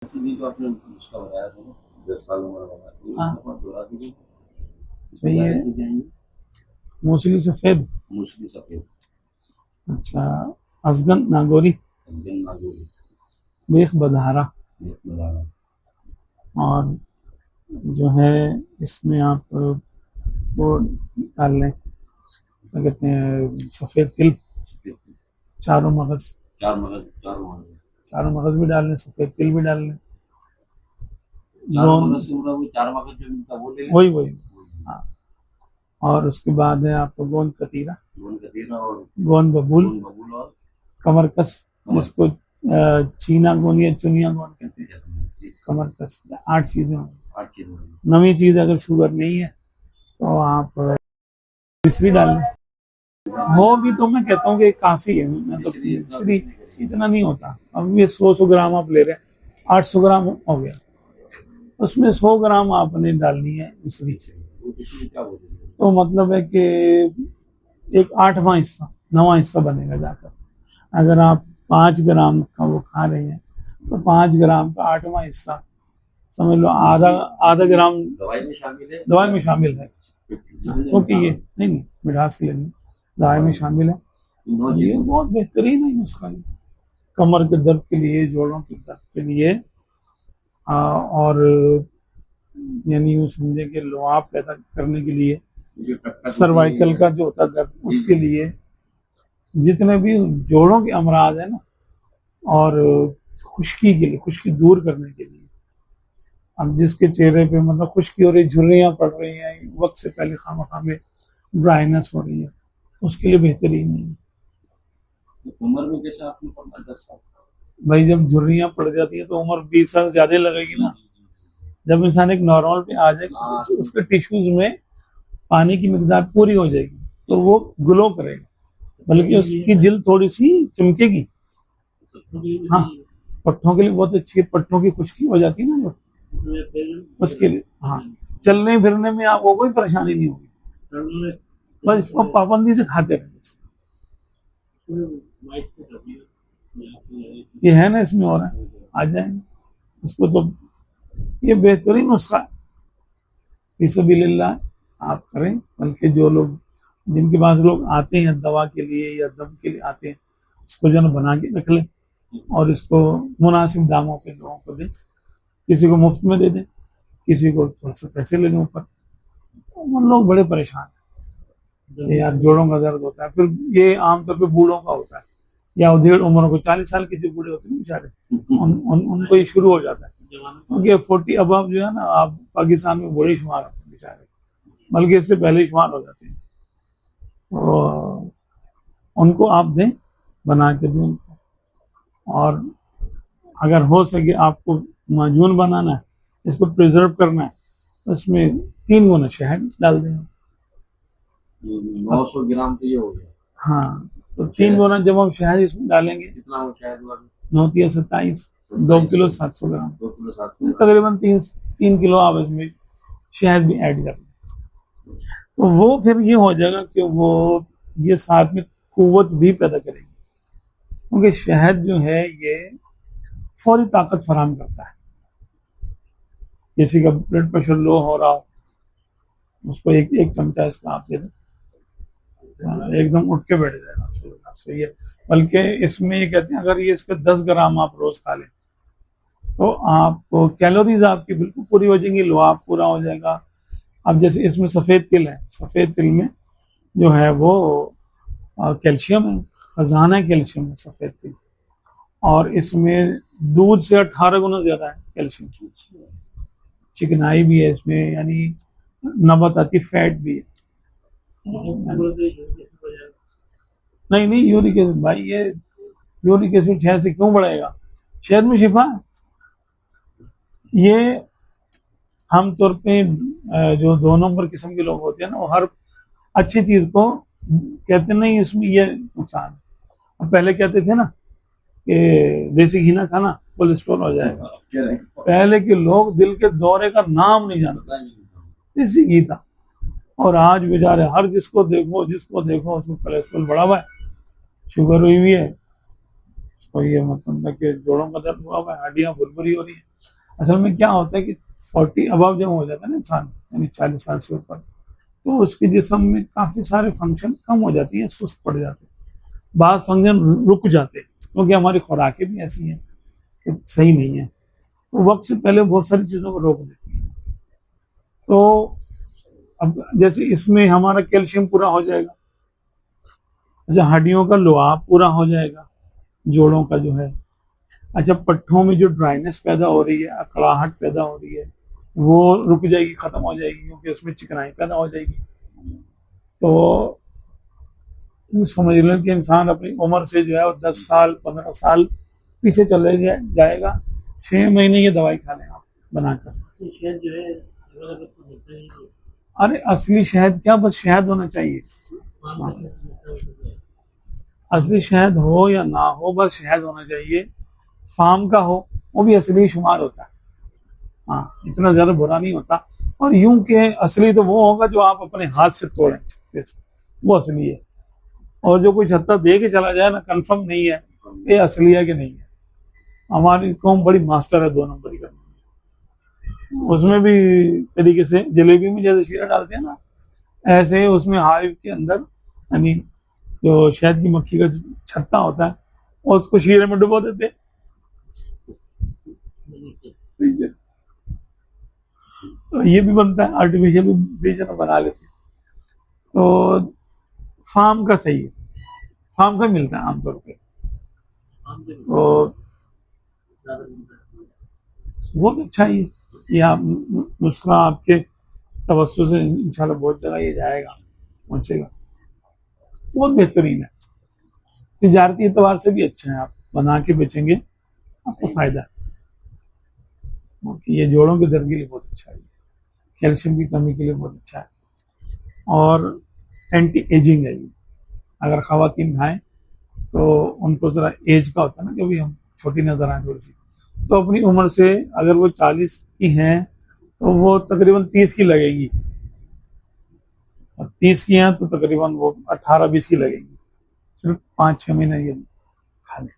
भी तो आपने उसका बताया था ना, 10 साल उम्र वाला, तो हाँ। उसको दोहरा दीजिए। तो ये तो जाएंगे मूसली सफेद, मुश्किल सफेद अच्छा, असगन नागौरी, दिन नागोरी बेख बधारा, बताना। और जो है इसमें आप वो डाल लें, क्या कहते हैं, सफेद तिल, चारों मगज, चार मगज, चारों मगज, चारों मगज भी डाल लें, सफेद तिल भी डाल लें, चारों गोंद, मगज से मतलब वो चार मगज जो मिलता है वो ले लें। वही वही, हाँ। और उसके बाद है आपको गोंद कतीरा, गोंद कतीरा और गोंद बबूल, गोंद बबूल और कमरकस, कमर जिसको चीना गोंद या चुनिया गोंद कहते हैं, ठीक, कमरकस। 8 चीजें होंगी। 8 चीज होगी। नवी चीज अगर शुगर नहीं है तो आप मिश्री डाल लें, हो भी तो मैं कहता हूँ कि काफी है, मैं तो मिश्री इतना नहीं होता। अब ये 100 ग्राम आप ले रहे हैं, 800 ग्राम हो गया, उसमें 100 ग्राम आपने डालनी है मिश्री, वो किसी क्या बोलते हैं, तो मतलब है कि एक 8वां हिस्सा 9वां हिस्सा बनेगा जाकर। अगर आप 5 ग्राम का वो खा रहे हैं तो 5 ग्राम का 8वां हिस्सा, समझ लो आधा, आधा ग्राम दवाई में शामिल है, दवाई में शामिल है, क्योंकि ये नहीं नहीं मिठास के लिए नहीं, दवाई में शामिल है। ये बहुत बेहतरीन है नुस्खा, कमर के दर्द के लिए, जोड़ों के दर्द के लिए, और यानी यूँ समझे कि लुआब पैदा करने के लिए, सर्वाइकल का जो होता है दर्द उसके लिए, जितने भी जोड़ों के अमराज है ना, और खुश्की के लिए, खुश्की दूर करने के लिए, अब जिसके चेहरे पे मतलब खुश्की हो रही, झुर्रियाँ पड़ रही हैं, वक्त से पहले खामा में ड्राइनेस हो रही है, उसके लिए बेहतरीन है। उम्र में कैसे आपने पढ़ा 10 साल, भाई जब झुर्रियाँ पड़ जाती है तो उम्र 20 साल ज्यादा लगेगी ना। जब इंसान एक नॉर्मल पे आ जाएगा तो उसके टिश्यूज में पानी की मिकदार पूरी हो जाएगी, तो वो ग्लो करेगा, बल्कि उसकी जिल्द थोड़ी सी चमकेगी। हाँ, पट्टों के लिए बहुत अच्छी है, पट्टों की खुश्की हो जाती है ना जो, उसके लिए। हाँ, चलने फिरने में आपको कोई परेशानी नहीं होगी, बस इसको पाबंदी से खाते रहे। ये है ना, इसमें हो रहा है, आ जाएंगे इसको तो, ये बेहतरीन नुस्खा है, फिसबिल्लाह आप करें। बल्कि जो लोग, जिनके पास लोग आते हैं दवा के लिए या दम के लिए आते हैं, इसको जो बना के रख लें और इसको मुनासिब दामों पे लोगों को दें, किसी को मुफ्त में दे दें, किसी को थोड़ा सा पैसे ले लें ऊपर। उन लोग बड़े परेशान हैं कि यार जोड़ों का दर्द होता है, फिर ये आमतौर पे बूढ़ों का होता है, या उधेड़ उम्र को, 40 साल के जो बूढ़े होते हैं बेचारे, उनको ये शुरू हो जाता है, क्योंकि 40 अब जो है ना, आप पाकिस्तान में बूढ़े शुमार होते हैं बेचारे, बल्कि इससे पहले शुमार हो जाते हैं। तो उनको आप दें, बना के दें उनको, और अगर हो सके आपको माजून बनाना है, इसको प्रिजर्व करना है, तो इसमें 3 गुना शहद डाल दें। 900 ग्राम तो ये हो गया। हाँ, तो 3 गुना जब हम शहद इसमें डालेंगे, कितना हो शहद वाला, 9 27, 2 किलो 700 ग्राम, 2 किलो 700 तकरीबन 3 किलो आप इसमें शहद भी ऐड कर लें, तो वो फिर ये हो जाएगा कि वो ये साथ में कुव्वत भी पैदा करेगी, क्योंकि शहद जो है ये फौरी ताकत फराम करता है। किसी का ब्लड प्रेशर लो हो रहा हो, उसको एक चमचा इसका आप दे दें, एकदम उठ के बैठ जाएगा, सही है। बल्कि इसमें ये कहते हैं, अगर ये इसके 10 ग्राम आप रोज खा लें तो आपको कैलोरीज आपकी बिल्कुल पूरी हो जाएंगी, लुआब पूरा हो जाएगा। अब जैसे इसमें सफेद तिल है, सफेद तिल में जो है वो कैल्शियम है, खजाना है कैल्शियम है सफेद तिल, और इसमें दूध से 18 गुना ज्यादा है कैल्शियम, चिकनाई भी है इसमें, यानी नबाताती फैट भी है। नहीं नहीं, यूरिक एसिड भाई, ये यूरिक एसिड शहद से क्यों बढ़ेगा, शहद में शिफा है। ये आम तौर पे जो 2 नंबर किस्म के लोग होते हैं ना, वो हर अच्छी चीज को कहते नहीं इसमें ये नुकसान है। पहले कहते थे ना कि देसी घी ना खाना, कोलेस्ट्रॉल हो जाएगा, पहले के लोग दिल के दौरे का नाम नहीं जानते, देसी घी था। और आज बेचारे हर जिसको देखो उसको कोलेस्ट्रॉल बढ़ा हुआ है, शुगर हुई हुई है, उसको ये मतलब कि जोड़ों का दर्द हुआ हुआ है, हड्डियां भुरभुरी हो रही है, असल में क्या होता है कि 40 अबव जब हो जाता है ना इंसान, यानी 40 साल से ऊपर, तो उसके जिस्म में काफी सारे फंक्शन कम हो जाती है, सुस्त पड़ जाते हैं, बाद फंक्शन रुक जाते हैं, क्योंकि हमारी खुराकें भी ऐसी हैं कि सही नहीं है, तो वक्त से पहले बहुत सारी चीजों को रोक देती है। तो अब जैसे इसमें हमारा कैल्शियम पूरा हो जाएगा, अच्छा हड्डियों का लोहा पूरा हो जाएगा, जोड़ों का जो है, अच्छा पट्टों में जो ड्राइनेस पैदा हो रही है, अकड़ाहट पैदा हो रही है, वो रुक जाएगी, खत्म हो जाएगी, क्योंकि उसमें चिकनाई पैदा हो जाएगी। तो समझ लो कि इंसान अपनी उम्र से जो है वो 10 साल 15 साल पीछे चले जाएगा 6 महीने की दवाई खा लें आप बनाकर। शहद जो है अलग-अलग तो होता ही है। अरे असली शहद क्या, बस शहद होना चाहिए, असली शहद हो या ना हो, बस शहद होना चाहिए, फार्म का हो वो भी असली शुमार होता है, हाँ इतना ज्यादा बुरा नहीं होता। और यूं के असली तो वो होगा जो आप अपने हाथ से तोड़ें, वो असली है, और जो कोई छत्ता दे के चला जाए ना, कंफर्म नहीं है ये असली है कि नहीं है। हमारी कौम बड़ी मास्टर है 2 नंबरी करने में, उसमें भी तरीके से जलेबी में जैसे शीरा डालते हैं ना, ऐसे उसमें हाइव के अंदर, यानी जो शहद की मक्खी का छत्ता होता है, और उसको शीरे में डुबो देते हैं। तो ये भी बनता है, आर्टिफिशियल भी बना लेते हैं। तो फार्म का सही है, फार्म का मिलता है आमतौर पे, तो बहुत अच्छा ही ये आप नुस्खा आपके तवज्जो से इंशाल्लाह बहुत जगह ये जाएगा, पहुंचेगा, बहुत बेहतरीन है, तिजारती एतबार से भी अच्छा है, आप बना के बेचेंगे आपको फायदा है, ये जोड़ों के दर्द के लिए बहुत अच्छा है, कैल्शियम की कमी के लिए बहुत अच्छा है, और एंटी एजिंग है ये। अगर खवातीन खाएं तो उनको जरा एज का होता है ना, कभी हम छोटी नजर आए थोड़ी सी, तो अपनी उम्र से अगर वो 40 की हैं तो वो तकरीबन 30 की लगेगी, और 30 की हैं तो तकरीबन वो 18-20 की लगेगी, सिर्फ 5-6 महीने ये खा लें।